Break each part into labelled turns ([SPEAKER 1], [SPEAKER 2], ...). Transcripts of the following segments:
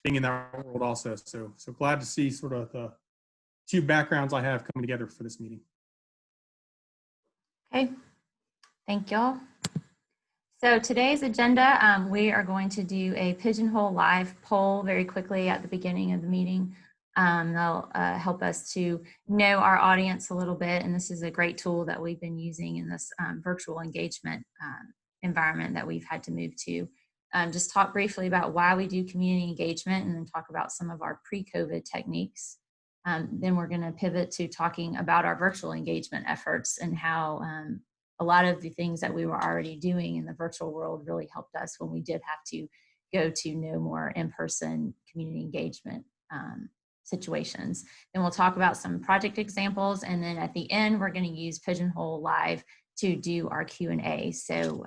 [SPEAKER 1] being in that world also. So glad to see sort of the two backgrounds I have coming together for this meeting.
[SPEAKER 2] Okay, thank y'all. So today's agenda, we are going to do a Pigeonhole live poll very quickly at the beginning of the meeting. That'll help us to know our audience a little bit, and this is a great tool that we've been using in this virtual engagement environment that we've had to move to. Just talk briefly about why we do community engagement, and then talk about some of our pre-COVID techniques. Then we're going to pivot to talking about our virtual engagement efforts and how a lot of the things that we were already doing in the virtual world really helped us when we did have to go to no more in-person community engagement situations. Then we'll talk about some project examples, and then at the end we're going to use Pigeonhole Live to do our Q&A. So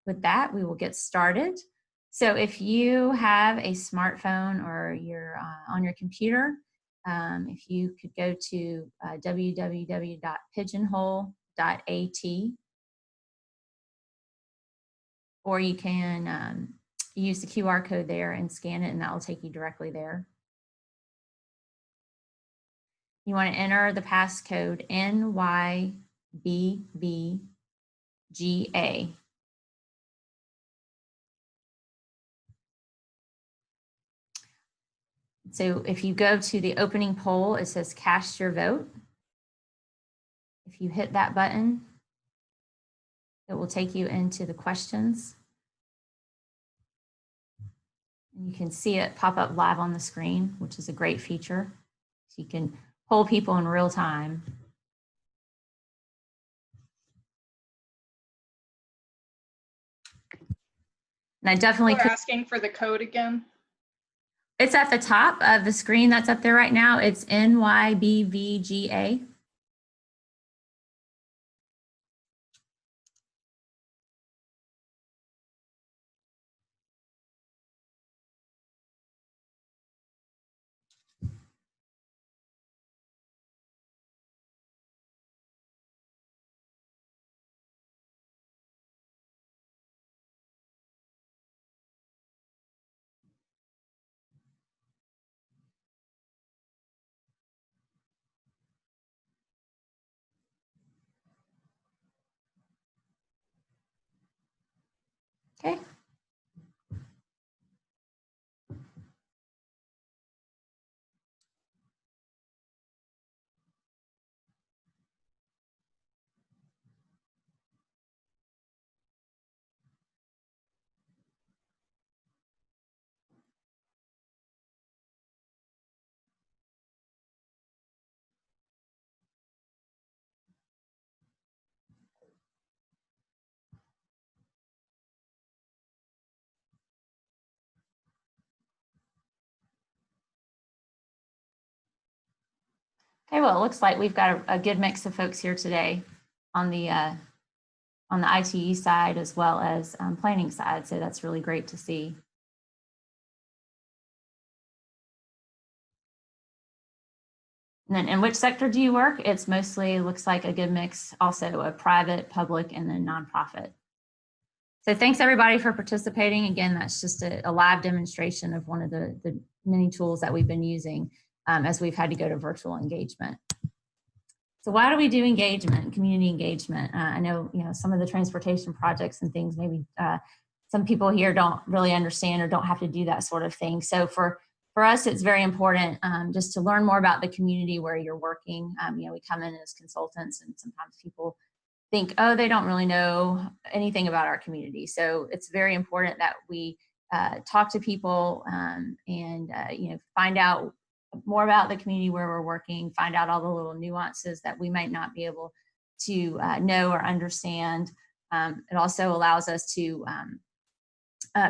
[SPEAKER 2] with that, we will get started. So if you have a smartphone or you're on your computer, if you could go to www.pigeonhole.at, or you can use the QR code there and scan it, and that will take you directly there. You want to enter the passcode NYBBGA. So if you go to the opening poll, it says cast your vote. If you hit that button, it will take you into the questions. And you can see it pop up live on the screen, which is a great feature. So you can poll people in real time. And I definitely
[SPEAKER 3] We're asking for the code again.
[SPEAKER 2] It's at the top of the screen that's up there right now. It's NYBVGA. Okay. Okay, well, it looks like we've got a good mix of folks here today on the ITE side as well as planning side, so that's really great to see. And then in which sector do you work? It's mostly, looks like a good mix also of private, public, and then nonprofit. So thanks everybody for participating. Again, that's just a live demonstration of one of the many tools that we've been using as we've had to go to virtual engagement. So why do we do engagement, community engagement? I know, some of the transportation projects and things, maybe some people here don't really understand or don't have to do that sort of thing. So for us, it's very important just to learn more about the community where you're working. We come in as consultants, and sometimes people think, oh, they don't really know anything about our community. So it's very important that we talk to people and find out more about the community where we're working, find out all the little nuances that we might not be able to know or understand. It also allows us to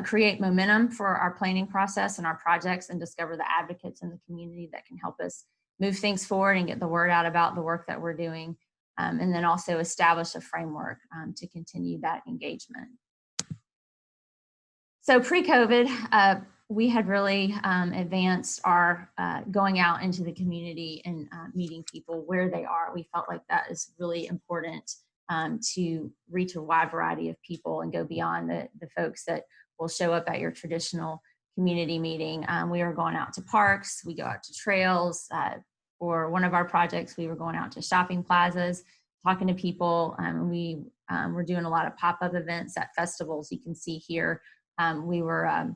[SPEAKER 2] create momentum for our planning process and our projects, and discover the advocates in the community that can help us move things forward and get the word out about the work that we're doing, and then also establish a framework to continue that engagement. So pre-COVID, we had really advanced our going out into the community and meeting people where they are. We felt like that is really important to reach a wide variety of people and go beyond the folks that will show up at your traditional community meeting. We were going out to parks, we go out to trails. For one of our projects, we were going out to shopping plazas, talking to people. We were doing a lot of pop-up events at festivals. You can see here, we were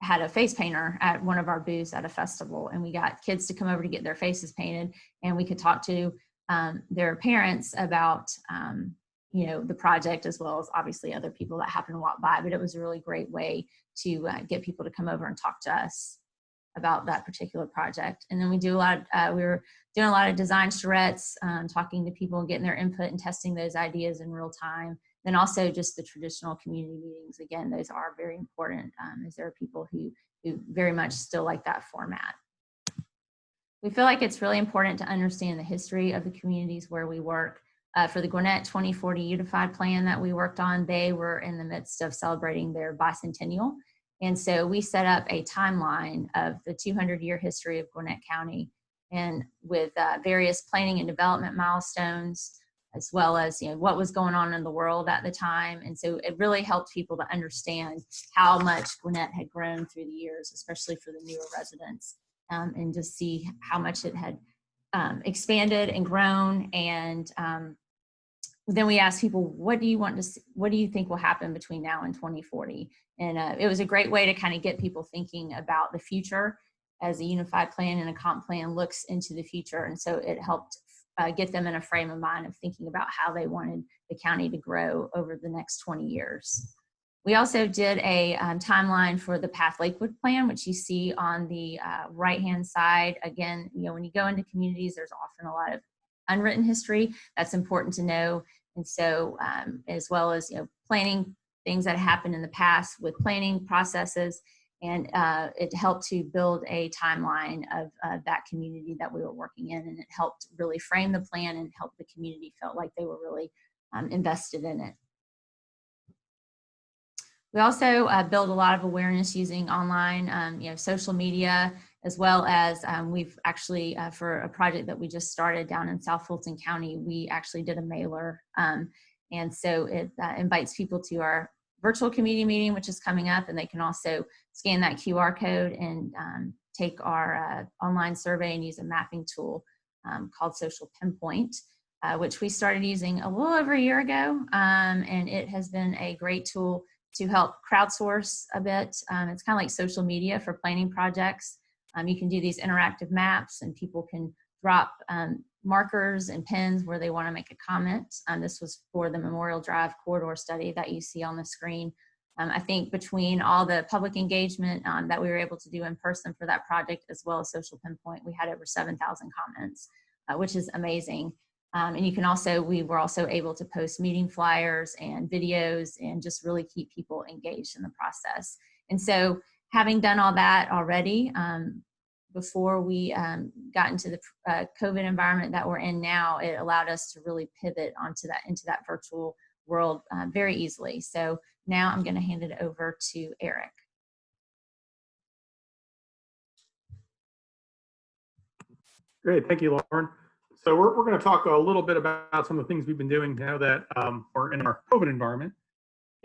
[SPEAKER 2] had a face painter at one of our booths at a festival, and we got kids to come over to get their faces painted, and we could talk to their parents about the project, as well as obviously other people that happened to walk by. But it was a really great way to get people to come over and talk to us about that particular project. And then we do a lot of, we were doing a lot of design charrettes, talking to people and getting their input and testing those ideas in real time. Then also just the traditional community meetings. Again, those are very important, as there are people who very much still like that format. We feel like it's really important to understand the history of the communities where we work. For the Gwinnett 2040 Unified Plan that we worked on, they were in the midst of celebrating their bicentennial. And so we set up a timeline of the 200-year history of Gwinnett County, and with various planning and development milestones, as well as what was going on in the world at the time. And so it really helped people to understand how much Gwinnett had grown through the years, especially for the newer residents, and just see how much it had expanded and grown. And then we asked people, what do you think will happen between now and 2040? And it was a great way to kind of get people thinking about the future, as a unified plan and a comp plan looks into the future. And so it helped get them in a frame of mind of thinking about how they wanted the county to grow over the next 20 years. We also did a timeline for the Path Lakewood plan, which you see on the right-hand side. Again, when you go into communities, there's often a lot of unwritten history that's important to know. And so as well as planning things that happened in the past with planning processes, and it helped to build a timeline of that community that we were working in, and it helped really frame the plan and help the community feel like they were really invested in it. We also build a lot of awareness using online, social media, as well as we've actually, for a project that we just started down in South Fulton County, we actually did a mailer. And so it invites people to our virtual community meeting, which is coming up, and they can also scan that QR code and take our online survey and use a mapping tool called Social Pinpoint, which we started using a little over a year ago. And it has been a great tool to help crowdsource a bit. It's kind of like social media for planning projects. You can do these interactive maps, and people can drop markers and pins where they want to make a comment. This was for the Memorial Drive corridor study that you see on the screen. I think between all the public engagement that we were able to do in person for that project, as well as Social Pinpoint, we had over 7,000 comments, which is amazing. And you can also, we were also able to post meeting flyers and videos and just really keep people engaged in the process. And so having done all that already, before we got into the COVID environment that we're in now, it allowed us to really pivot into that virtual world very easily. So now I'm going to hand it over to Eric.
[SPEAKER 1] Great, thank you, Lauren. So we're going to talk a little bit about some of the things we've been doing now that we're in our COVID environment.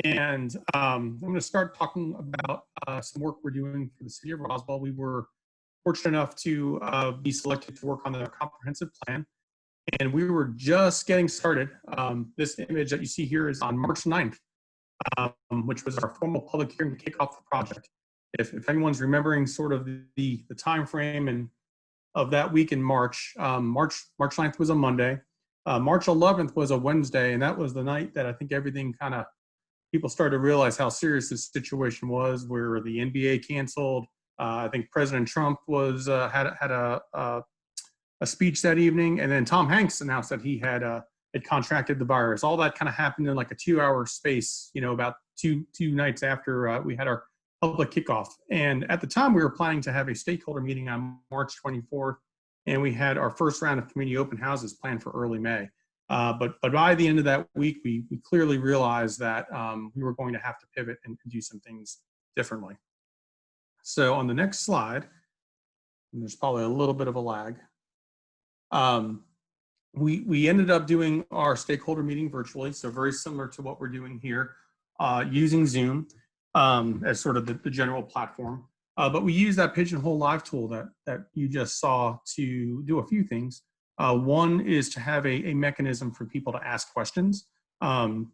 [SPEAKER 1] And I'm going to start talking about some work we're doing for the city of Roswell. We were fortunate enough to be selected to work on the comprehensive plan, and we were just getting started. This image that you see here is on March 9th, which was our formal public hearing to kick off the project. If anyone's remembering sort of the time frame and of that week in March, March 9th was a Monday. March 11th was a Wednesday, and that was the night that I think everything kind of, people started to realize how serious this situation was, where the NBA canceled. I think President Trump was had a speech that evening, and then Tom Hanks announced that he had contracted the virus. All that kind of happened in like a 2-hour space, about two nights after we had our public kickoff. And at the time, we were planning to have a stakeholder meeting on March 24th, and we had our first round of community open houses planned for early May. But by the end of that week, we clearly realized that we were going to have to pivot and do some things differently. So on the next slide, and there's probably a little bit of a lag, we ended up doing our stakeholder meeting virtually, so very similar to what we're doing here, using Zoom. as sort of the general platform. But we use that Pigeonhole Live tool that you just saw to do a few things. One is to have a mechanism for people to ask questions. And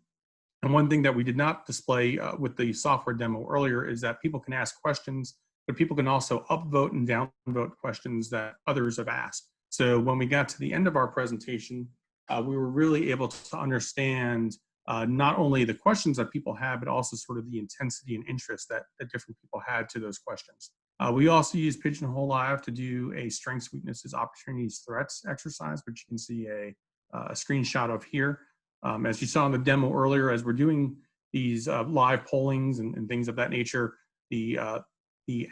[SPEAKER 1] one thing that we did not display with the software demo earlier is that people can ask questions, but people can also upvote and downvote questions that others have asked. So when we got to the end of our presentation, we were really able to understand not only the questions that people had, but also sort of the intensity and interest that different people had to those questions. We also use Pigeonhole Live to do a strengths, weaknesses, opportunities, threats exercise, which you can see a screenshot of here. As you saw in the demo earlier, as we're doing these live pollings and things of that nature, the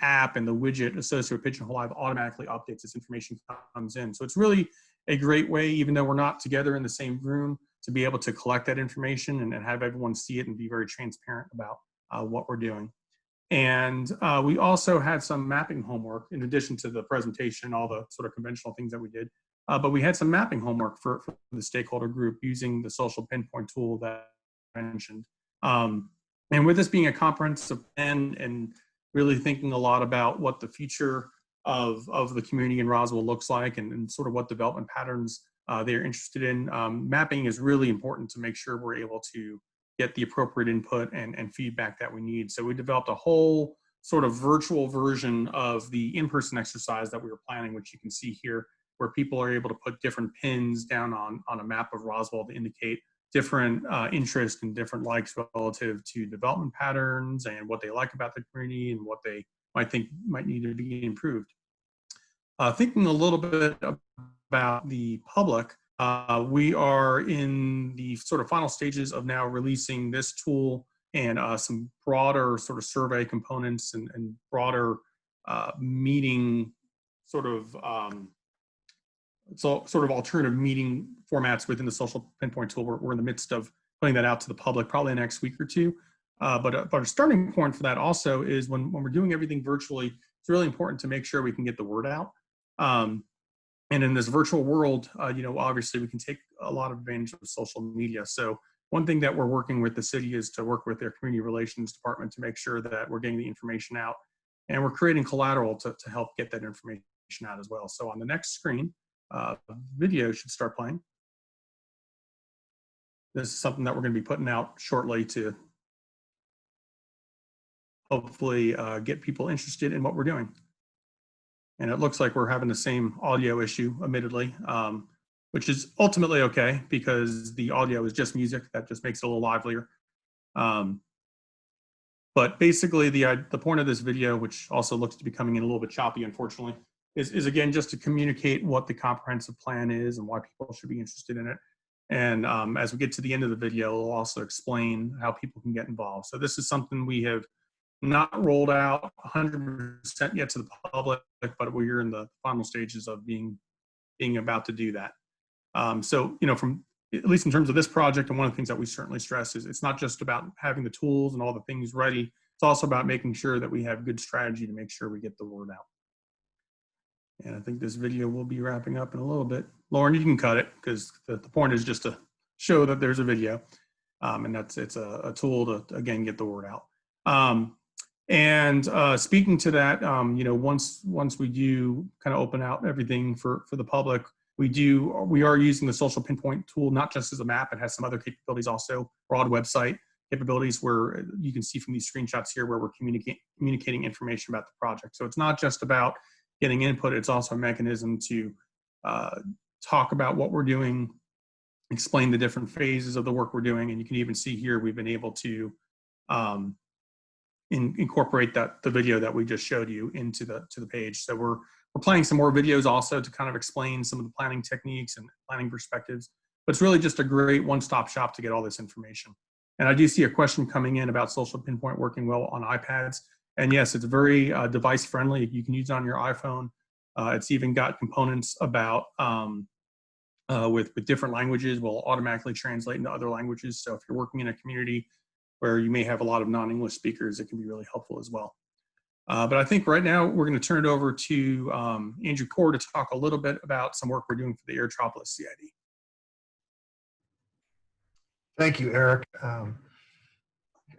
[SPEAKER 1] app and the widget associated with Pigeonhole Live automatically updates as information comes in. So it's really a great way, even though we're not together in the same room, to be able to collect that information and have everyone see it and be very transparent about what we're doing. And we also had some mapping homework in addition to the presentation, all the sort of conventional things that we did. But we had some mapping homework for the stakeholder group using the social pinpoint tool that I mentioned. And with this being a comprehensive plan and really thinking a lot about what the future of the community in Roswell looks like and sort of what development patterns they're interested in, mapping is really important to make sure we're able to get the appropriate input and feedback that we need. So we developed a whole sort of virtual version of the in-person exercise that we were planning, which you can see here, where people are able to put different pins down on a map of Roswell to indicate different interests and different likes relative to development patterns and what they like about the community and what they might think might need to be improved. Thinking a little bit about the public, we are in the sort of final stages of now releasing this tool and some broader sort of survey components and broader meeting sort of alternative meeting formats within the social pinpoint tool. We're in the midst of putting that out to the public probably next week or two. But a starting point for that also is when we're doing everything virtually, it's really important to make sure we can get the word out. And in this virtual world, obviously we can take a lot of advantage of social media. So one thing that we're working with the city is to work with their community relations department to make sure that we're getting the information out. And we're creating collateral to help get that information out as well. So on the next screen, video should start playing. This is something that we're going to be putting out shortly to hopefully get people interested in what we're doing. And it looks like we're having the same audio issue, admittedly, which is ultimately okay because the audio is just music. That just makes it a little livelier. But basically, the point of this video, which also looks to be coming in a little bit choppy, unfortunately, is again just to communicate what the comprehensive plan is and why people should be interested in it. And as we get to the end of the video, it'll also explain how people can get involved. So this is something we have not rolled out 100% yet to the public, but we're in the final stages of being about to do that. So, from at least in terms of this project, and one of the things that we certainly stress is it's not just about having the tools and all the things ready. It's also about making sure that we have good strategy to make sure we get the word out. And I think this video will be wrapping up in a little bit. Lauren, you can cut it because the point is just to show that there's a video. And it's a tool to, again, get the word out. Speaking to that, once we do kind of open out everything for the public, we are using the social pinpoint tool, not just as a map. It has some other capabilities also, broad website capabilities where you can see from these screenshots here where we're communicating information about the project. So it's not just about getting input, it's also a mechanism to talk about what we're doing, explain the different phases of the work we're doing, and you can even see here we've been able to incorporate the video that we just showed you into the page. So we're planning some more videos also to kind of explain some of the planning techniques and planning perspectives. But it's really just a great one-stop shop to get all this information. And I do see a question coming in about social pinpoint working well on iPads. And yes, it's very device friendly. You can use it on your iPhone. It's even got components about with different languages will automatically translate into other languages. So if you're working in a community where you may have a lot of non-English speakers, it can be really helpful as well. But I think right now we're going to turn it over to Andrew Core to talk a little bit about some work we're doing for the Aerotropolis CID.
[SPEAKER 4] Thank you, Eric.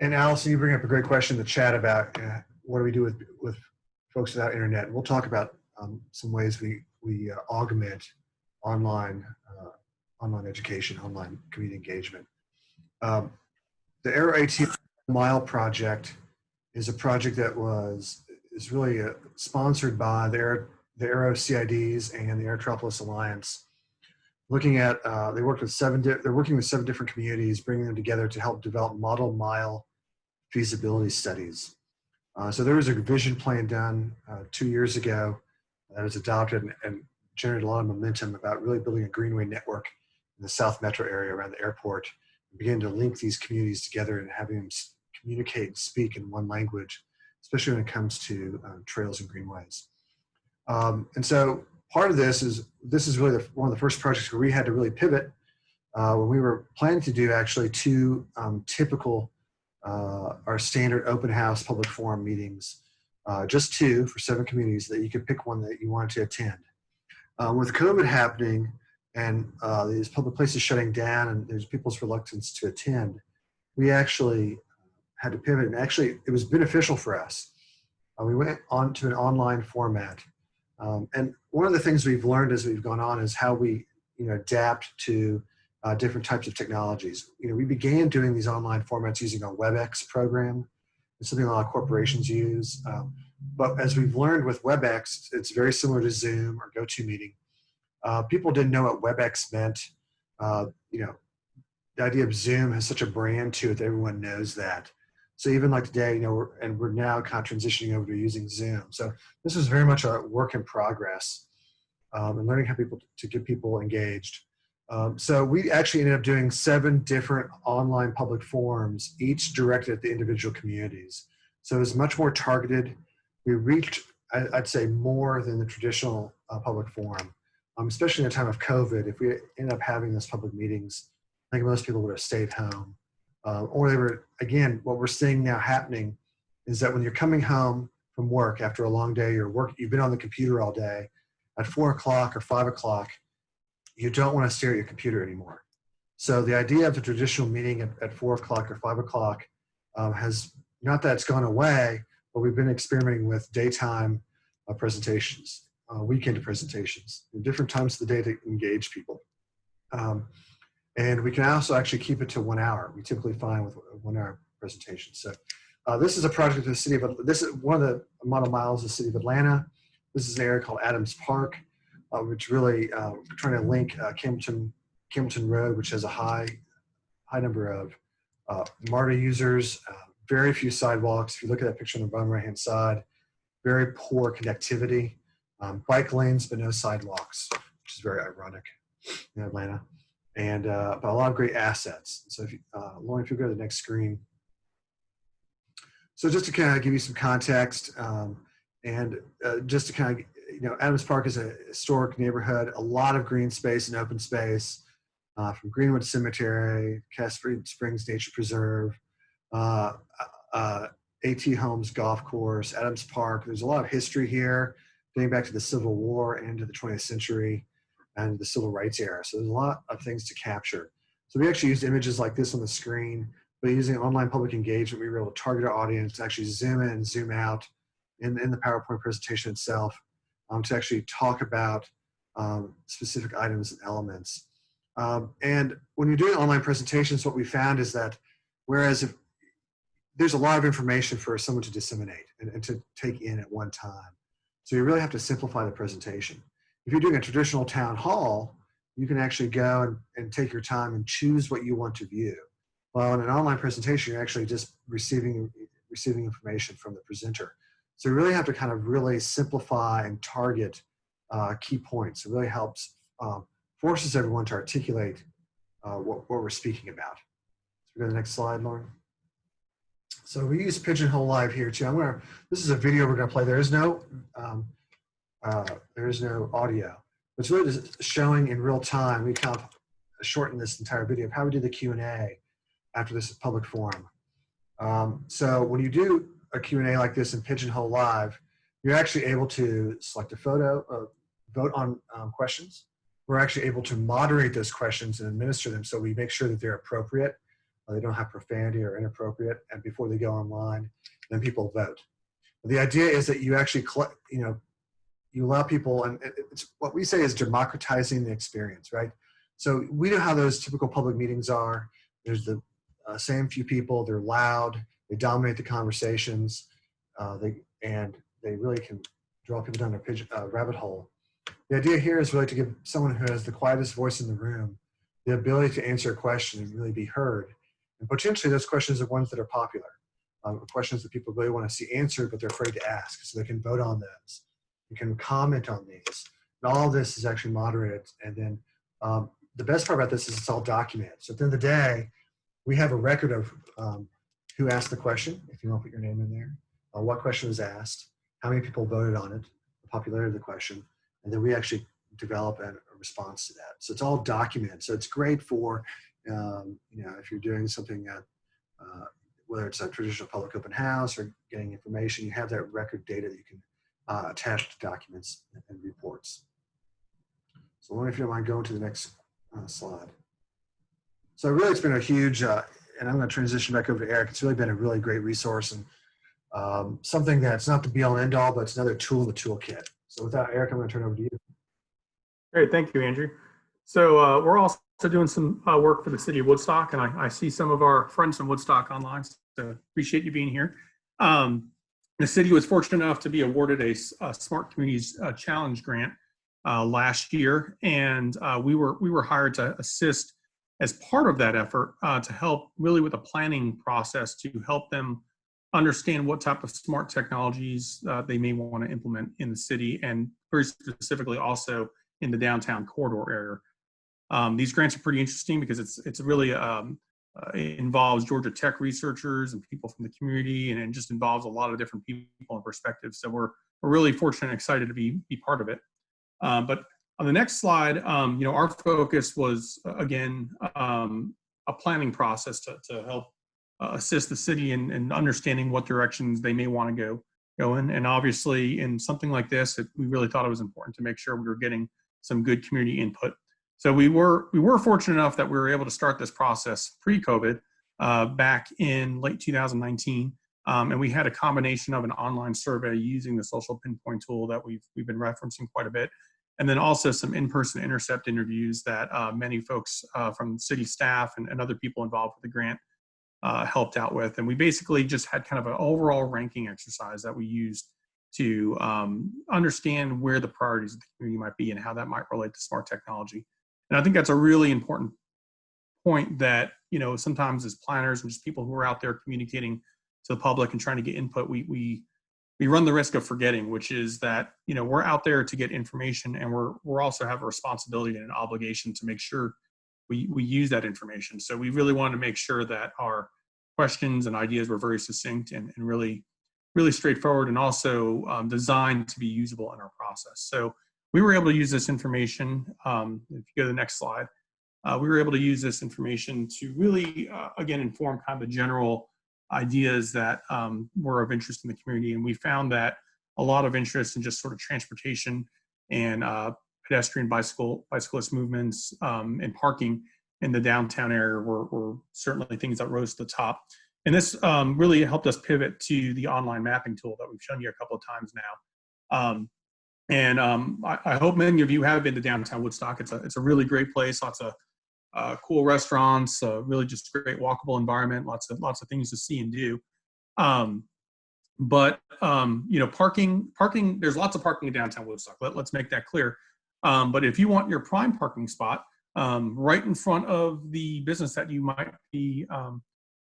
[SPEAKER 4] And Allison, you bring up a great question in the chat about what do we do with folks without internet. We'll talk about some ways we augment online education, online community engagement. The AeroATL Mile project is a project that is really sponsored by the Aero CIDs and the Aerotropolis Alliance. Looking at, they're working with 7 different communities, bringing them together to help develop model mile feasibility studies. So there was a vision plan done 2 years ago that was adopted and generated a lot of momentum about really building a greenway network in the South Metro area around the airport, and beginning to link these communities together and having them communicate and speak in one language, especially when it comes to trails and greenways. And so part of this is really one of the first projects where we had to really pivot when we were planning to do actually 2 typical our standard open house public forum meetings, just 2 for 7 communities that you could pick one that you wanted to attend. With COVID happening and these public places shutting down and there's people's reluctance to attend, we actually had to pivot, and actually it was beneficial for us. We went on to an online format. And one of the things we've learned as we've gone on is how we adapt to different types of technologies. We began doing these online formats using a WebEx program. It's something a lot of corporations use. But as we've learned with WebEx, it's very similar to Zoom or GoToMeeting. People didn't know what WebEx meant. The idea of Zoom has such a brand to it that everyone knows that. So even like today, we're now kind of transitioning over to using Zoom. So this was very much a work in progress and learning how to get people engaged. So we actually ended up doing 7 different online public forums, each directed at the individual communities. So it was much more targeted. We reached, I'd say, more than the traditional public forum, especially in a time of COVID. If we ended up having those public meetings, I think most people would have stayed home. Or they were, again, what we're seeing now happening is that when you're coming home from work after a long day, you've been on the computer all day, at 4 o'clock or 5 o'clock, you don't want to stare at your computer anymore. So the idea of the traditional meeting at 4 o'clock or 5 o'clock has, not that it's gone away, but we've been experimenting with daytime presentations, weekend presentations, and different times of the day to engage people. And we can also actually keep it to 1 hour. We typically find with 1 hour presentations. So this is a project of the city of, this is one of the model miles of the city of Atlanta. This is an area called Adams Park, which really trying to link Campbellton Road, which has a high number of MARTA users, very few sidewalks. If you look at that picture on the bottom right-hand side, very poor connectivity, bike lanes, but no sidewalks, which is very ironic in Atlanta. And but a lot of great assets. So, Lauren, if you go to the next screen. So just to kind of give you some context, and just to kind of, Adams Park is a historic neighborhood, a lot of green space and open space, from Greenwood Cemetery, Casper Springs Nature Preserve, AT Homes Golf Course, Adams Park. There's a lot of history here, dating back to the Civil War and to the 20th century. And the civil rights era. So there's a lot of things to capture. So we actually used images like this on the screen, but using online public engagement, we were able to target our audience, to actually zoom in and zoom out in the PowerPoint presentation itself, to actually talk about specific items and elements. And when you're doing online presentations, what we found is that whereas if there's a lot of information for someone to disseminate and to take in at one time, so you really have to simplify the presentation. If you're doing a traditional town hall, you can actually go and take your time and choose what you want to view. Well, in an online presentation, you're actually just receiving information from the presenter. So you really have to kind of really simplify and target key points. It really helps, forces everyone to articulate what we're speaking about. So go to the next slide, Lauren. So we use Pigeonhole Live here too. This is a video we're gonna play. There is no audio. It's really just showing in real time. We kind of shortened this entire video of how we did the Q&A after this public forum. So when you do a Q&A like this in Pigeonhole Live, you're actually able to select a photo, vote on questions. We're actually able to moderate those questions and administer them so we make sure that they're appropriate. they don't have profanity or inappropriate, and before they go online, then people vote. The idea is that you actually, you allow people, and it's what we say is democratizing the experience, right? So we know how those typical public meetings are. There's the same few people, they're loud, they dominate the conversations, they really can draw people down a rabbit hole. The idea here is really to give someone who has the quietest voice in the room the ability to answer a question and really be heard. And potentially those questions are ones that are popular, questions that people really want to see answered, but they're afraid to ask, so they can vote on those. You can comment on these. And all of this is actually moderated. And then the best part about this is it's all documented. So at the end of the day, we have a record of who asked the question, if you want to put your name in there, what question was asked, how many people voted on it, the popularity of the question, and then we actually develop a response to that. So it's all documented. So it's great for, if you're doing something at, whether it's a traditional public open house or getting information, you have that record data that you can attach to documents and reports. So I wonder if you don't mind going to the next slide. So really it's been a huge, and I'm going to transition back over to Eric. It's really been a really great resource and something that's not the be all and end all, but it's another tool in the toolkit. So with that, Eric, I'm going to turn it over to you.
[SPEAKER 1] Great, thank you, Andrew. So we're also doing some work for the city of Woodstock, and I see some of our friends from Woodstock online, so appreciate you being here. The city was fortunate enough to be awarded a Smart Communities Challenge grant last year, and we were hired to assist as part of that effort to help really with the planning process to help them understand what type of smart technologies they may want to implement in the city, and very specifically also in the downtown corridor area. These grants are pretty interesting because it's really it involves Georgia Tech researchers and people from the community, and it just involves a lot of different people and perspectives. So we're really fortunate and excited to be part of it. But on the next slide, our focus was again a planning process to help assist the city in understanding what directions they may want to go in. And obviously, in something like this, we really thought it was important to make sure we were getting some good community input. So we were fortunate enough that we were able to start this process pre-COVID back in late 2019, and we had a combination of an online survey using the social pinpoint tool that we've been referencing quite a bit, and then also some in-person intercept interviews that many folks from city staff and other people involved with the grant helped out with. And we basically just had kind of an overall ranking exercise that we used to understand where the priorities of the community might be and how that might relate to smart technology. And I think that's a really important point that, sometimes as planners and just people who are out there communicating to the public and trying to get input, we run the risk of forgetting, which is that, we're out there to get information, and we're also have a responsibility and an obligation to make sure we use that information. So we really wanted to make sure that our questions and ideas were very succinct and really straightforward, and also designed to be usable in our process. So we were able to use this information. If you go to the next slide, we were able to use this information to really, again, inform kind of the general ideas that were of interest in the community. And we found that a lot of interest in just sort of transportation and pedestrian bicyclist movements and parking in the downtown area were certainly things that rose to the top. And this really helped us pivot to the online mapping tool that we've shown you a couple of times now. I hope many of you have been to downtown Woodstock. It's a really great place. Lots of cool restaurants, really just great walkable environment. Lots of things to see and do. Parking. There's lots of parking in downtown Woodstock. Let's make that clear. But if you want your prime parking spot right in front of the business that you might be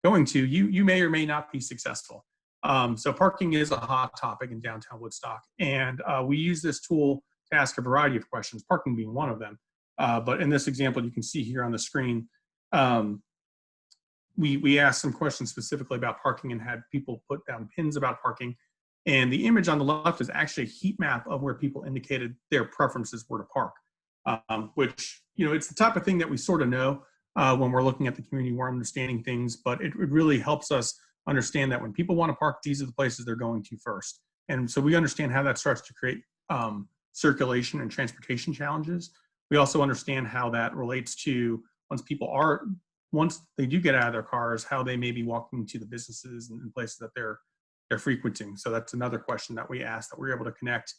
[SPEAKER 1] going to, you may or may not be successful. So parking is a hot topic in downtown Woodstock, and we use this tool to ask a variety of questions, parking being one of them. But in this example, you can see here on the screen, we asked some questions specifically about parking and had people put down pins about parking. And the image on the left is actually a heat map of where people indicated their preferences were to park, which, it's the type of thing that we sort of know when we're looking at the community, we're understanding things, but it really helps us understand that when people want to park, these are the places they're going to first. And so we understand how that starts to create circulation and transportation challenges. We also understand how that relates to once people are once they do get out of their cars, how they may be walking to the businesses and places that they're frequenting. So that's another question that we asked, that we're able to connect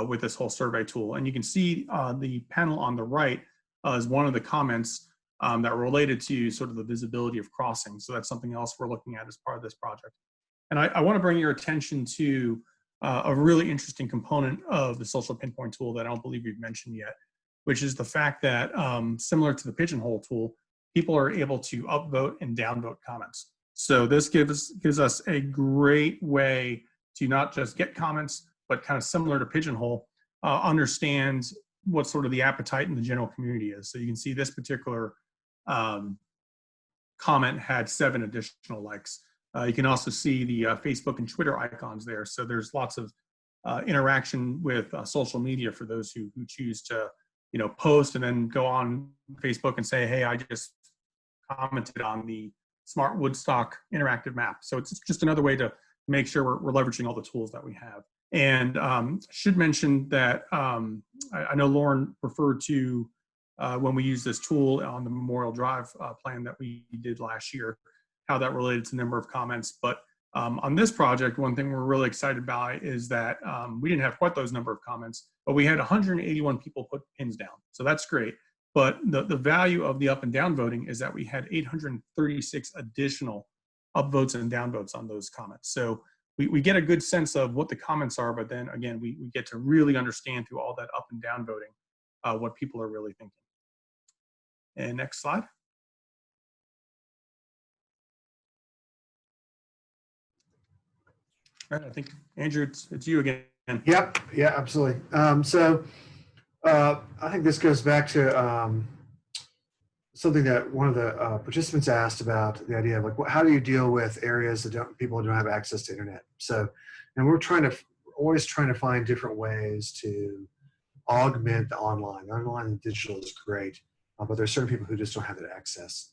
[SPEAKER 1] with this whole survey tool. And you can see the panel on the right is one of the comments that were related to sort of the visibility of crossings. So that's something else we're looking at as part of this project. And I want to bring your attention to a really interesting component of the social pinpoint tool that I don't believe we've mentioned yet, which is the fact that similar to the Pigeonhole tool, people are able to upvote and downvote comments. So this gives us a great way to not just get comments, but kind of similar to Pigeonhole, understand what sort of the appetite in the general community is. So you can see this particular comment had 7 additional likes. You can also see the Facebook and Twitter icons there. So there's lots of interaction with social media for those who choose to, post and then go on Facebook and say, hey, I just commented on the Smart Woodstock interactive map. So it's just another way to make sure we're leveraging all the tools that we have. And should mention that I know Lauren referred to when we used this tool on the Memorial Drive plan that we did last year, how that related to the number of comments. But on this project, one thing we're really excited about is that we didn't have quite those number of comments, but we had 181 people put pins down. So that's great. But the value of the up and down voting is that we had 836 additional upvotes and downvotes on those comments. So we get a good sense of what the comments are, but then again, we get to really understand through all that up and down voting what people are really thinking. And next slide. All right, I think, Andrew, it's you again.
[SPEAKER 4] Yep, yeah, absolutely. I think this goes back to something that one of the participants asked about, the idea of like, how do you deal with areas that people don't have access to internet? So, and we're always trying to find different ways to augment the online. The online and digital is great, but there's certain people who just don't have that access.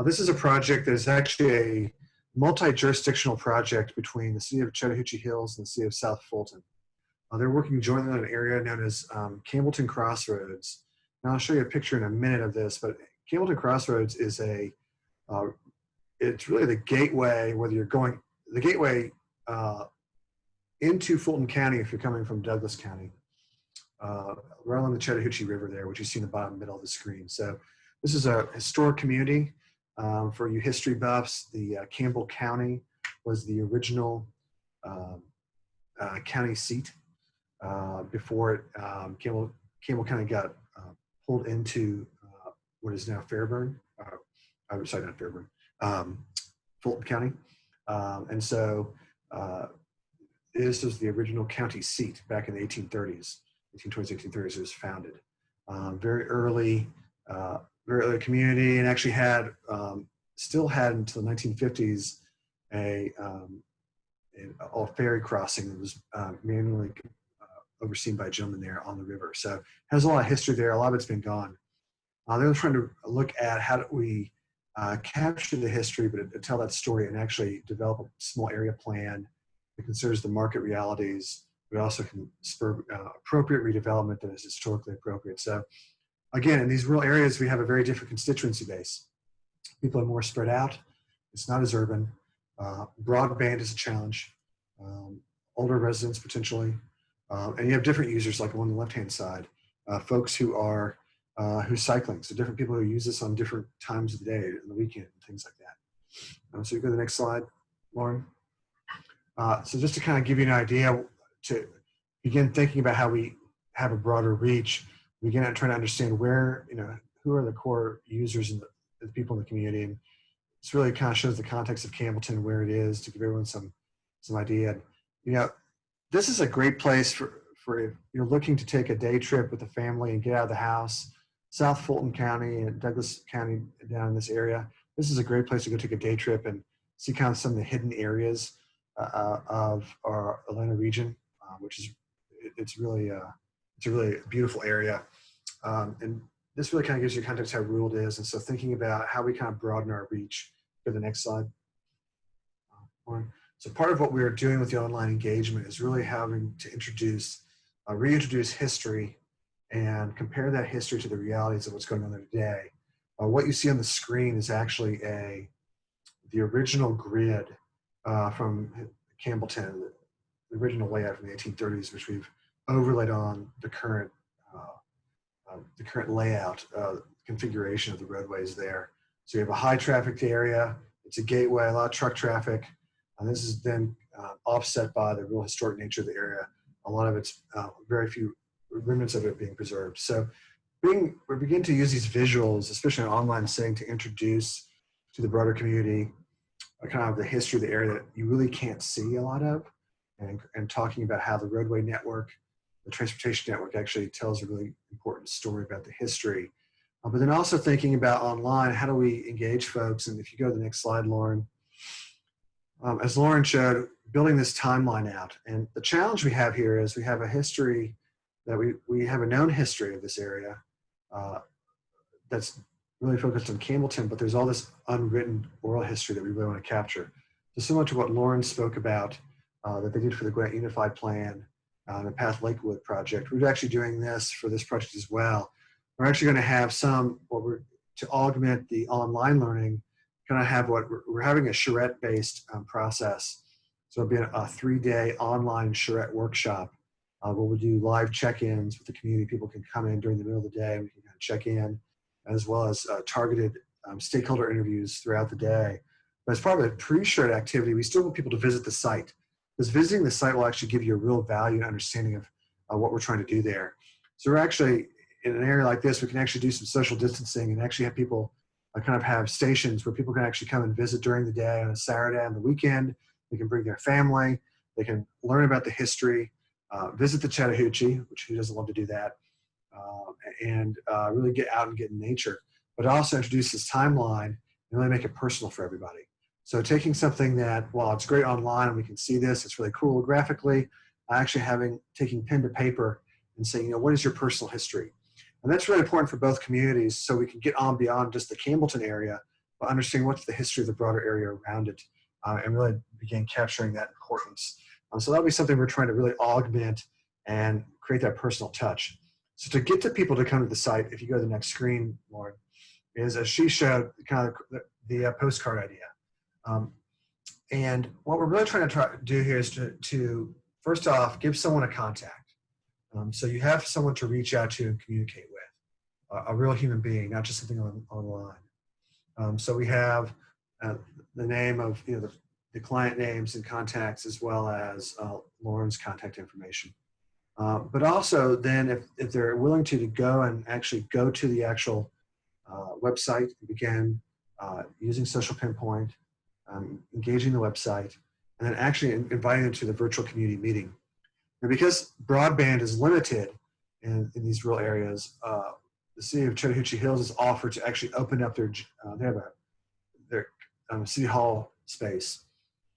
[SPEAKER 4] This is a project that is actually a multi-jurisdictional project between the city of Chattahoochee Hills and the city of South Fulton. They're working jointly on an area known as Campbellton Crossroads. Now I'll show you a picture in a minute of this, but Campbellton Crossroads is it's really the gateway, the gateway into Fulton County if you're coming from Douglas County, right along the Chattahoochee River there, which you see in the bottom middle of the screen. So this is a historic community. For you history buffs, the Campbell County was the original county seat before Campbell County got pulled into what is now Fairburn. Sorry, not Fairburn, Fulton County. And so this was the original county seat back in the 1830s, 1820s, 1830s. It was founded. Very early community, and actually had still had until the 1950s a ferry crossing that was manually overseen by a gentleman there on the river. So has a lot of history there. A lot of it's been gone. They're trying to look at how do we capture the history, but tell that story and actually develop a small area plan that considers the market realities, but also can spur appropriate redevelopment that is historically appropriate. So again, in these rural areas, we have a very different constituency base. People are more spread out. It's not as urban. Broadband is a challenge. Older residents potentially. And you have different users, like on the left-hand side, folks who's cycling. So different people who use this on different times of the day, on the weekend, and things like that. So you go to the next slide, Lauren. So just to kind of give you an idea, to begin thinking about how we have a broader reach, we begin trying to understand where, who are the core users and the people in the community. And this really kind of shows the context of Campbellton, where it is, to give everyone some idea. This is a great place for if you're looking to take a day trip with the family and get out of the house. South Fulton County and Douglas County down in this area, this is a great place to go take a day trip and see kind of some of the hidden areas of our Atlanta region, which is it's a really beautiful area. And this really kind of gives you context how rural it is. And so thinking about how we kind of broaden our reach. Go to the next slide. So part of what we're doing with the online engagement is really having to reintroduce history and compare that history to the realities of what's going on there today. What you see on the screen is actually the original grid from Campbellton, the original layout from the 1830s, which we've overlaid on the current layout configuration of the roadways there. So you have a high traffic area. It's a gateway, a lot of truck traffic. And this is then offset by the real historic nature of the area. A lot of it's very few remnants of it being preserved. So we begin to use these visuals, especially in an online setting, to introduce to the broader community kind of the history of the area that you really can't see a lot of, and talking about how the roadway network, the transportation network, actually tells a really important story about the history. But then also thinking about online, how do we engage folks? And if you go to the next slide, Lauren, as Lauren showed, building this timeline out. And the challenge we have here is we have a history that we have a known history of this area that's really focused on Campbellton, but there's all this unwritten oral history that we really want to capture. So similar to what Lauren spoke about that they did for the Grant Unified Plan, the Path Lakewood project, we're actually doing this for this project as well. We're actually going to have to augment the online learning, kind of have we're having a charrette-based process. So it'll be a 3-day online charrette workshop where we'll do live check-ins with the community. People can come in during the middle of the day and we can kind of check in, as well as targeted stakeholder interviews throughout the day. But as part of the pre-charrette activity, we still want people to visit the site, because visiting the site will actually give you a real value and understanding of what we're trying to do there. So we're actually, in an area like this, we can actually do some social distancing and actually have people kind of have stations where people can actually come and visit during the day, on a Saturday, on the weekend. They can bring their family. They can learn about the history, visit the Chattahoochee, which who doesn't love to do that, and really get out and get in nature. But also introduce this timeline and really make it personal for everybody. So taking something that, while it's great online and we can see this, it's really cool graphically, actually taking pen to paper and saying, what is your personal history? And that's really important for both communities, so we can get on beyond just the Campbellton area, but understanding what's the history of the broader area around it, and really begin capturing that importance. So that'll be something we're trying to really augment and create that personal touch. So to get to people to come to the site, if you go to the next screen, Lauren, is, as she showed, kind of the postcard idea. And what we're really trying to do here is to first off, give someone a contact. So you have someone to reach out to and communicate with, a real human being, not just something online. So we have the name of the client names and contacts, as well as Lauren's contact information. But also then if they're willing to go and actually go to the actual website and begin using Social Pinpoint, engaging the website, and then actually inviting them to the virtual community meeting. And because broadband is limited in these rural areas, the city of Chattahoochee Hills has offered to actually open up their city hall space.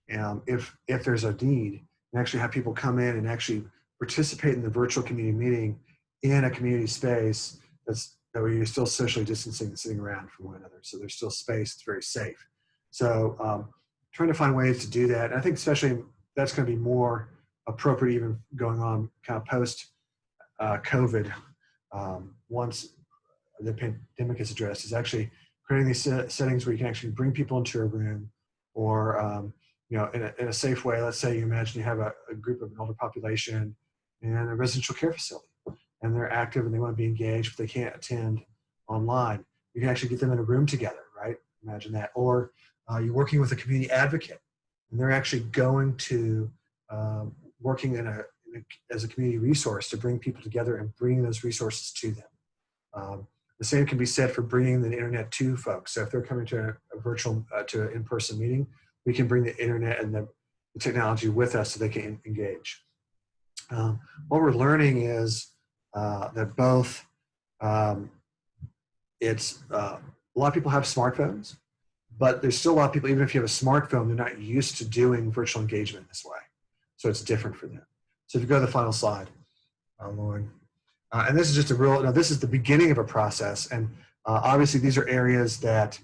[SPEAKER 4] If there's a need, and actually have people come in and actually participate in the virtual community meeting in a community space that where you're still socially distancing and sitting around from one another. So there's still space, it's very safe. So trying to find ways to do that. And I think especially that's going to be more appropriate even going on kind of post COVID, once the pandemic is addressed, is actually creating these settings where you can actually bring people into a room, or in a safe way. Let's say you imagine you have a group of an older population in a residential care facility, and they're active and they want to be engaged, but they can't attend online. You can actually get them in a room together, right? Imagine that. Or you're working with a community advocate, and they're actually going to working as a community resource to bring people together and bring those resources to them. The same can be said for bringing the internet to folks. So if they're coming to a virtual, to an in-person meeting, we can bring the internet and the technology with us so they can engage. What we're learning is that both, a lot of people have smartphones, but there's still a lot of people, even if you have a smartphone, they're not used to doing virtual engagement this way. So it's different for them. So if you go to the final slide, Lauren. And this is just this is the beginning of a process. And obviously these are areas that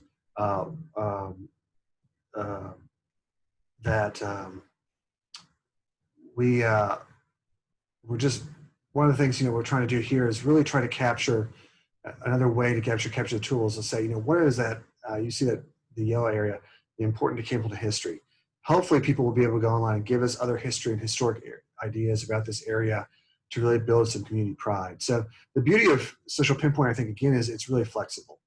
[SPEAKER 4] we're just, one of the things we're trying to do here is really try to capture another way to capture the tools is say, you know, what is that? You see that the yellow area, the important to Campbellton history. Hopefully people will be able to go online and give us other history and historic ideas about this area to really build some community pride. So the beauty of social pinpoint, I think, again, is it's really flexible.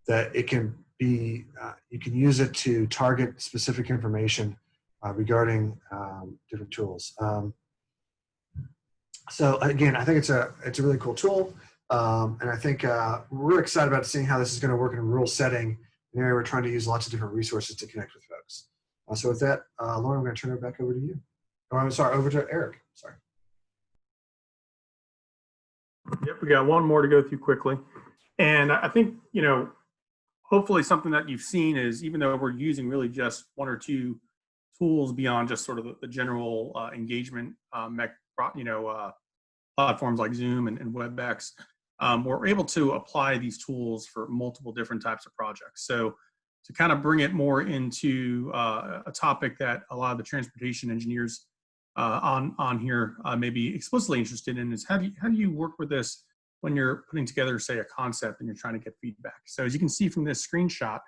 [SPEAKER 4] That it can be, you can use it to target specific information regarding different tools. So again, I think it's a really cool tool. And I think we're excited about seeing how this is going to work in a rural setting, an area we're trying to use lots of different resources to connect with folks. So with that, Lauren, I'm going to turn it back over to you. Oh, I'm sorry, over to Eric. Sorry.
[SPEAKER 1] Yep, we got one more to go through quickly. And I think, you know, hopefully something that you've seen is, even though we're using really just one or two tools beyond just sort of the general engagement, platforms like Zoom and WebEx, we're able to apply these tools for multiple different types of projects. So to kind of bring it more into a topic that a lot of the transportation engineers on here may be explicitly interested in, is how do you work with this when you're putting together, say, a concept and you're trying to get feedback. So as you can see from this screenshot,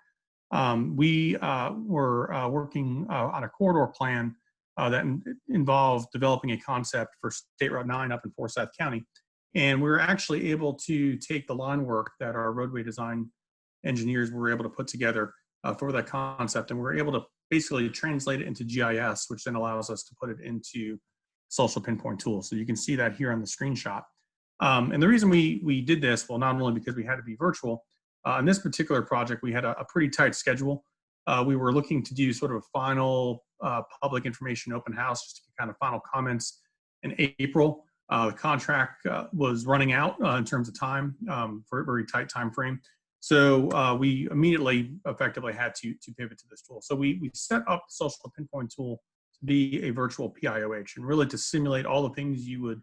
[SPEAKER 1] we were working on a corridor plan that involved developing a concept for State Route 9 up in Forsyth County. And we were actually able to take the line work that our roadway design engineers were able to put together for that concept, and we were able to basically translate it into GIS, which then allows us to put it into social pinpoint tools. So you can see that here on the screenshot. And the reason we did this, well, not only because we had to be virtual, on this particular project, we had a pretty tight schedule. We were looking to do sort of a final public information open house, just to get kind of final comments in April. The contract was running out in terms of time for a very tight time frame. So we immediately effectively had to pivot to this tool. So we set up the social pinpoint tool to be a virtual PIOH, and really to simulate all the things you would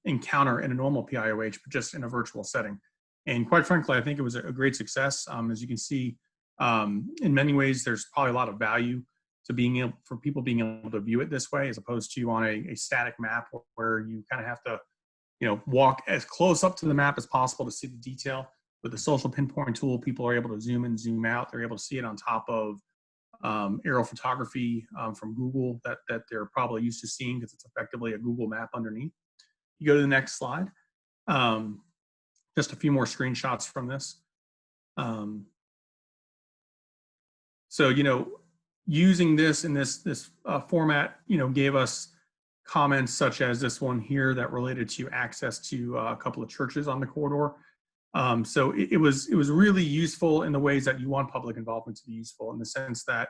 [SPEAKER 1] encounter in a normal PIOH, but just in a virtual setting. And quite frankly, I think it was a great success. As you can see, in many ways, there's probably a lot of value to for people being able to view it this way, as opposed to on a static map where you kind of have to, walk as close up to the map as possible to see the detail. With the social pinpoint tool, people are able to zoom in, zoom out. They're able to see it on top of aerial photography from Google that they're probably used to seeing, because it's effectively a Google map underneath. You go to the next slide. Just a few more screenshots from this. So, using this in this format, gave us comments such as this one here that related to access to a couple of churches on the corridor. So it was really useful in the ways that you want public involvement to be useful, in the sense that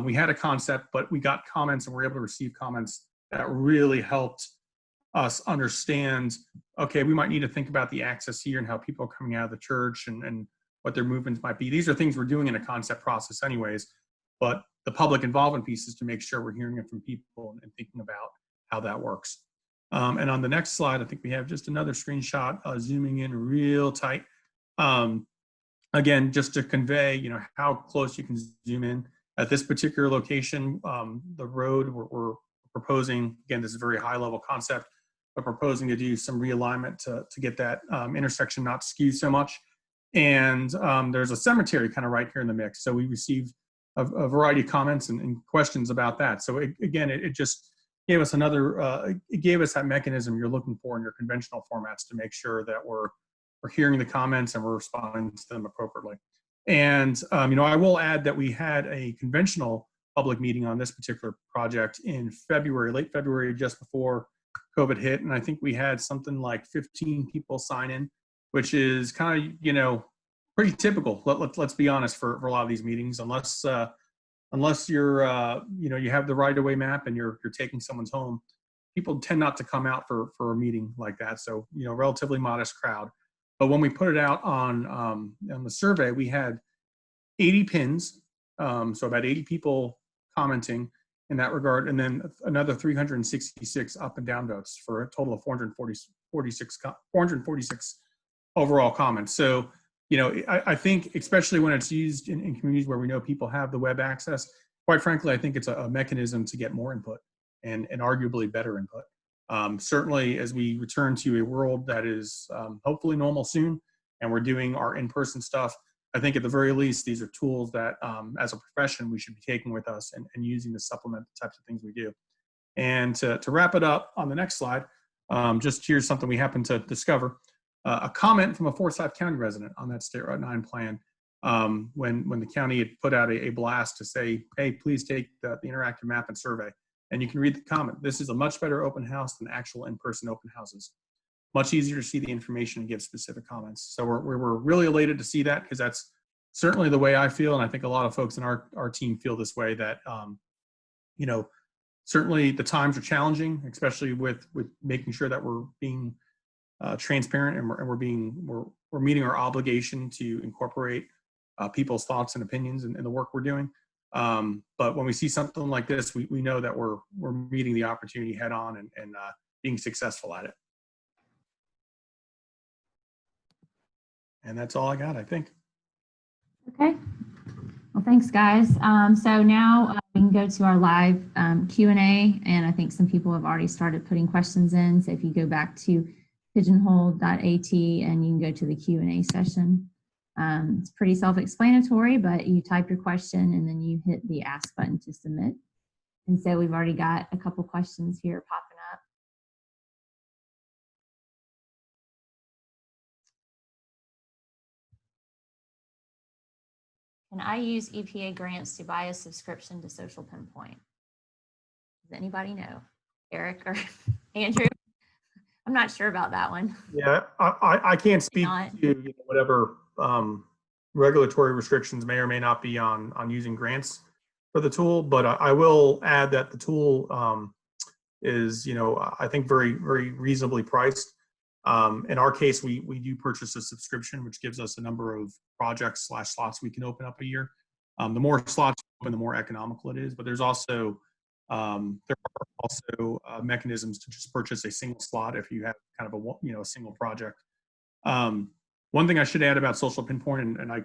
[SPEAKER 1] we had a concept, but we got comments and were able to receive comments that really helped us understand, okay, we might need to think about the access here and how people are coming out of the church and what their movements might be. These are things we're doing in a concept process anyways, but the public involvement piece is to make sure we're hearing it from people and thinking about how that works. And on the next slide, I think we have just another screenshot, zooming in real tight. Again, just to convey, how close you can zoom in. At this particular location, the road we're proposing, again, this is a very high level concept, but proposing to do some realignment to get that intersection not skewed so much. And there's a cemetery kind of right here in the mix. So we received a variety of comments and questions about that. So it just gave us it gave us that mechanism you're looking for in your conventional formats to make sure that we're hearing the comments and we're responding to them appropriately. And, I will add that we had a conventional public meeting on this particular project in February, late February, just before COVID hit. And I think we had something like 15 people sign in, which is kind of, pretty typical. Let's be honest, for a lot of these meetings, unless you're, you have the right-of-way map and you're taking someone's home, people tend not to come out for a meeting like that. So, relatively modest crowd. But when we put it out on the survey, we had 80 pins, so about 80 people commenting in that regard, and then another 366 up and down votes for a total of 446 overall comments. So, I think, especially when it's used in communities where we know people have the web access, quite frankly, I think it's a mechanism to get more input and arguably better input. Certainly, as we return to a world that is hopefully normal soon, and we're doing our in-person stuff, I think at the very least, these are tools that as a profession, we should be taking with us and using to supplement the types of things we do. And to wrap it up on the next slide, just here's something we happened to discover. A comment from a Forsyth County resident on that State Route 9 plan when the county had put out a blast to say, hey, please take the interactive map and survey. And you can read the comment. This is a much better open house than actual in-person open houses. Much easier to see the information and give specific comments. So we're really elated to see that, because that's certainly the way I feel. And I think a lot of folks in our team feel this way, that, you know, certainly the times are challenging, especially with making sure that we're being transparent, and we're meeting our obligation to incorporate people's thoughts and opinions in the work we're doing. But when we see something like this, we know that we're meeting the opportunity head on and being successful at it. And that's all I got, I think.
[SPEAKER 2] Okay. Well, thanks, guys. So now we can go to our live Q&A, and I think some people have already started putting questions in. So if you go back to pigeonhole.at and you can go to the Q&A session. It's pretty self-explanatory, but you type your question and then you hit the ask button to submit. And so we've already got a couple questions here popping up. Can I use EPA grants to buy a subscription to Social Pinpoint? Does anybody know? Eric or Andrew? I'm not sure about that one.
[SPEAKER 1] Yeah, I can't speak to whatever regulatory restrictions may or may not be on using grants for the tool, but I will add that the tool is, I think very, very reasonably priced. In our case, we do purchase a subscription, which gives us a number of projects / slots we can open up a year. The more slots you open, the more economical it is, but there's also mechanisms to just purchase a single slot if you have kind of a single project. One thing I should add about Social Pinpoint, and I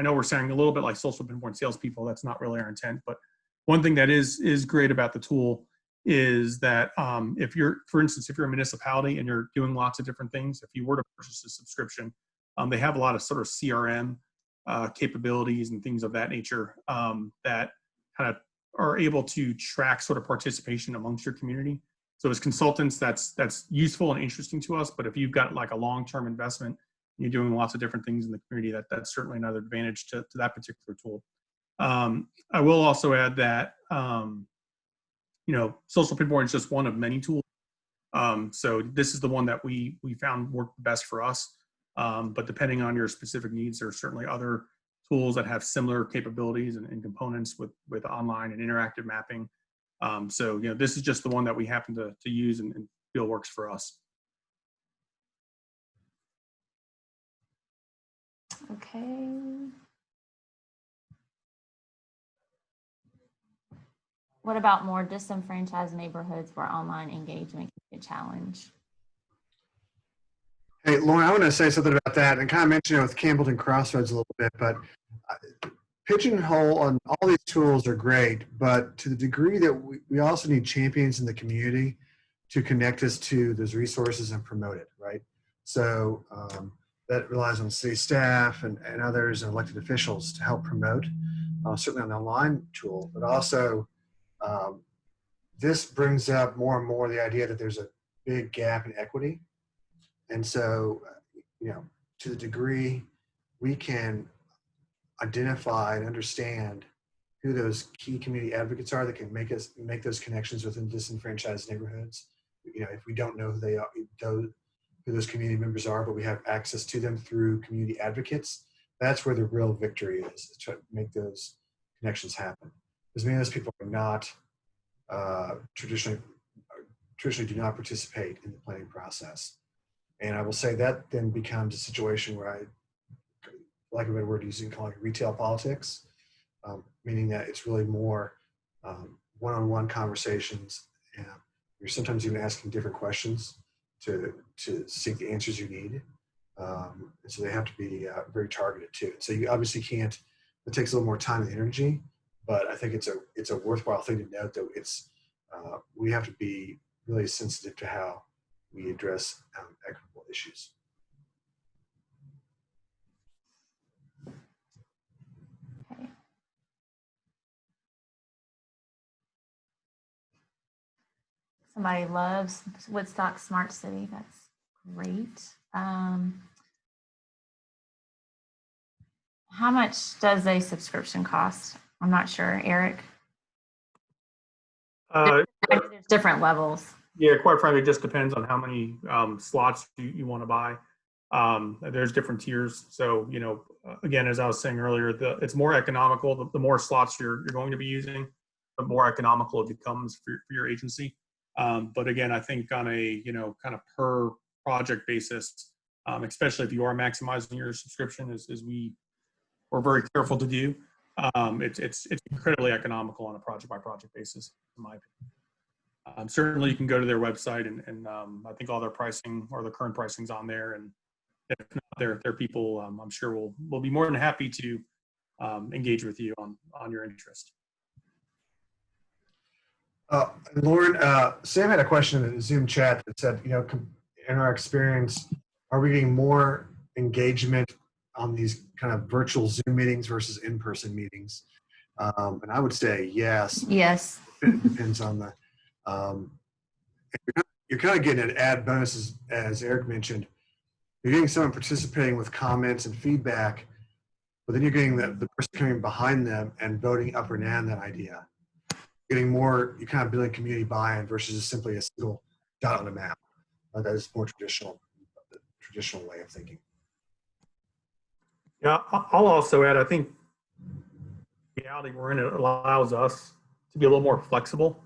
[SPEAKER 1] know we're sounding a little bit like Social Pinpoint salespeople. That's not really our intent, but one thing that is great about the tool is that if you're, for instance, if you're a municipality and you're doing lots of different things, if you were to purchase a subscription, they have a lot of sort of CRM capabilities and things of that nature that kind of are able to track sort of participation amongst your community. So as consultants, that's useful and interesting to us. But if you've got like a long-term investment, you're doing lots of different things in the community, that's certainly another advantage to that particular tool. I will also add that Social Pinpoint is just one of many tools. So this is the one that we found worked best for us. But depending on your specific needs, there are certainly other tools that have similar capabilities and components with online and interactive mapping. So this is just the one that we happen to use and feel works for us.
[SPEAKER 2] Okay. What about more disenfranchised neighborhoods where online engagement can be a challenge?
[SPEAKER 4] Hey, Lauren, I want to say something about that and kind of mention it with Campbellton Crossroads a little bit, but Pigeonhole and all these tools are great, but to the degree that we also need champions in the community to connect us to those resources and promote it, right? So that relies on city staff and others and elected officials to help promote, certainly on the online tool, but also this brings up more and more the idea that there's a big gap in equity. And so, to the degree we can identify and understand who those key community advocates are that can make those connections within disenfranchised neighborhoods. If we don't know who they are, who those community members are, but we have access to them through community advocates, that's where the real victory is to make those connections happen. Because many of those people are not traditionally do not participate in the planning process. And I will say that then becomes a situation where I like a better word using call it retail politics, meaning that it's really more one-on-one conversations, and you're sometimes even asking different questions to seek the answers you need. And so they have to be very targeted too. So you obviously can't. It takes a little more time and energy, but I think it's a worthwhile thing to note that it's we have to be really sensitive to how we address equitable issues.
[SPEAKER 2] Somebody loves Woodstock Smart City. That's great. How much does a subscription cost? I'm not sure, Eric. There's different levels.
[SPEAKER 1] Yeah, quite frankly, it just depends on how many slots you want to buy. There's different tiers. So, again, as I was saying earlier, it's more economical. The more slots you're going to be using, the more economical it becomes for your agency. But again, I think on a, kind of per project basis, especially if you are maximizing your subscription, as we're very careful to do, it's incredibly economical on a project by project basis, in my opinion. Certainly you can go to their website and I think all their pricing or the current pricing's on there. And if not, their people, I'm sure will be more than happy to engage with you on your interest.
[SPEAKER 4] Lauren, Sam had a question in the Zoom chat that said, in our experience, are we getting more engagement on these kind of virtual Zoom meetings versus in-person meetings? And I would say yes.
[SPEAKER 2] Yes.
[SPEAKER 4] It depends on the, you're kind of getting an add bonus, as Eric mentioned. You're getting someone participating with comments and feedback, but then you're getting the person coming behind them and voting up or down that idea. Getting more, you're kind of building community buy-in versus just simply a single dot on a map. That is more traditional way of thinking.
[SPEAKER 1] Yeah, I'll also add, I think the reality we're in, it allows us to be a little more flexible.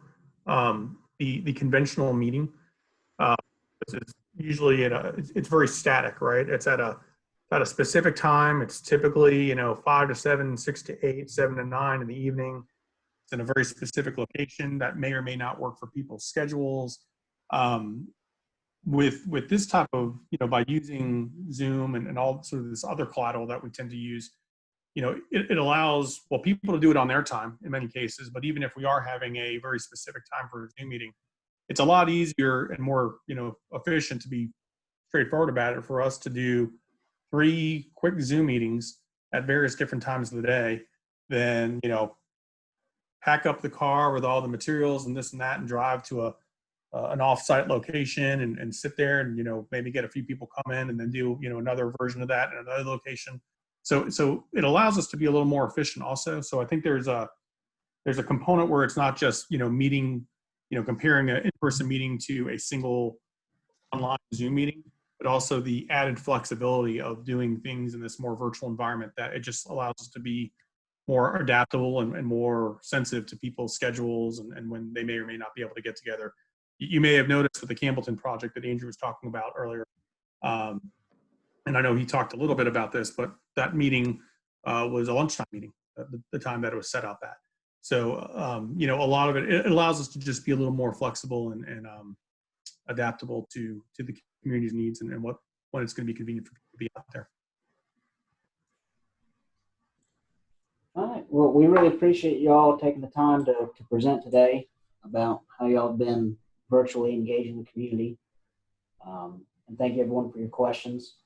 [SPEAKER 1] The conventional meeting is usually it's very static, right? It's at a specific time. It's typically 5 to 7, 6 to 8, 7 to 9 in the evening. It's in a very specific location that may or may not work for people's schedules. With this type of, by using Zoom and all sort of this other collateral that we tend to use, it allows, people to do it on their time in many cases, but even if we are having a very specific time for a Zoom meeting, it's a lot easier and more, efficient, to be straightforward about it, for us to do 3 quick Zoom meetings at various different times of the day than, pack up the car with all the materials and this and that and drive to an off-site location and sit there and, maybe get a few people come in and then do, another version of that in another location. So it allows us to be a little more efficient also. So I think there's a component where it's not just, meeting, comparing an in-person meeting to a single online Zoom meeting, but also the added flexibility of doing things in this more virtual environment, that it just allows us to be more adaptable and more sensitive to people's schedules and when they may or may not be able to get together. You may have noticed with the Campbellton project that Andrew was talking about earlier, and I know he talked a little bit about this, but that meeting was a lunchtime meeting, the time that it was set up at. So, a lot of it allows us to just be a little more flexible and adaptable to the community's needs and when it's going to be convenient for people to be out there.
[SPEAKER 5] All right. Well, we really appreciate y'all taking the time to present today about how y'all have been virtually engaging the community. And thank you everyone for your questions.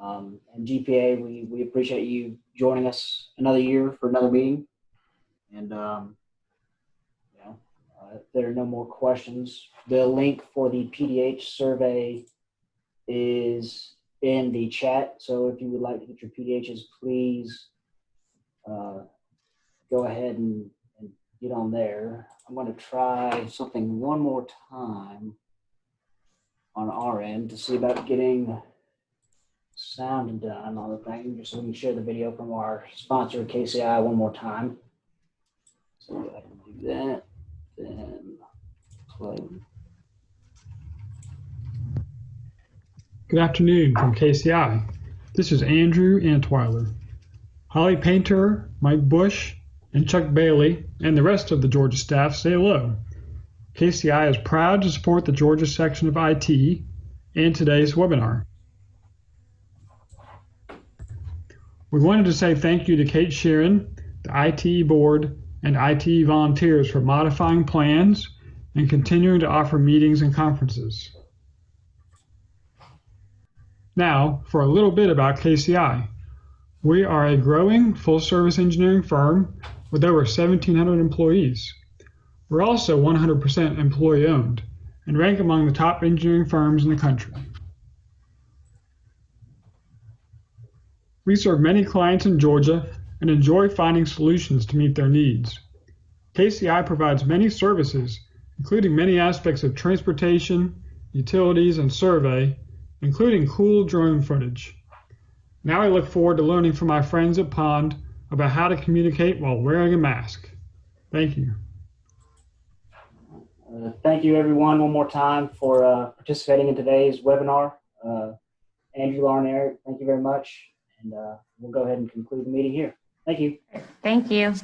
[SPEAKER 5] And GPA, we appreciate you joining us another year for another meeting. And if there are no more questions, the link for the PDH survey is in the chat. So if you would like to get your PDHs, please go ahead and get on there. I'm going to try something one more time on our end to see about getting sound done on the thing, just so we can share the video from our sponsor, KCI, one more time. So I can do that, then play.
[SPEAKER 6] Good afternoon from KCI. This is Andrew Antweiler. Holly Painter, Mike Bush, and Chuck Bailey, and the rest of the Georgia staff say hello. KCI is proud to support the Georgia section of IT and today's webinar. We wanted to say thank you to Kate Sheeran, the IT board, and IT volunteers for modifying plans, and continuing to offer meetings and conferences. Now, for a little bit about KCI. We are a growing full-service engineering firm with over 1,700 employees. We're also 100% employee-owned and rank among the top engineering firms in the country. We serve many clients in Georgia and enjoy finding solutions to meet their needs. KCI provides many services, including many aspects of transportation, utilities, and survey, including cool drone footage. Now I look forward to learning from my friends at Pond about how to communicate while wearing a mask. Thank you.
[SPEAKER 5] Thank you, everyone, one more time for participating in today's webinar. Andrew, Lauren, Eric, thank you very much. And we'll go ahead and conclude the meeting here. Thank you.
[SPEAKER 2] Thank you.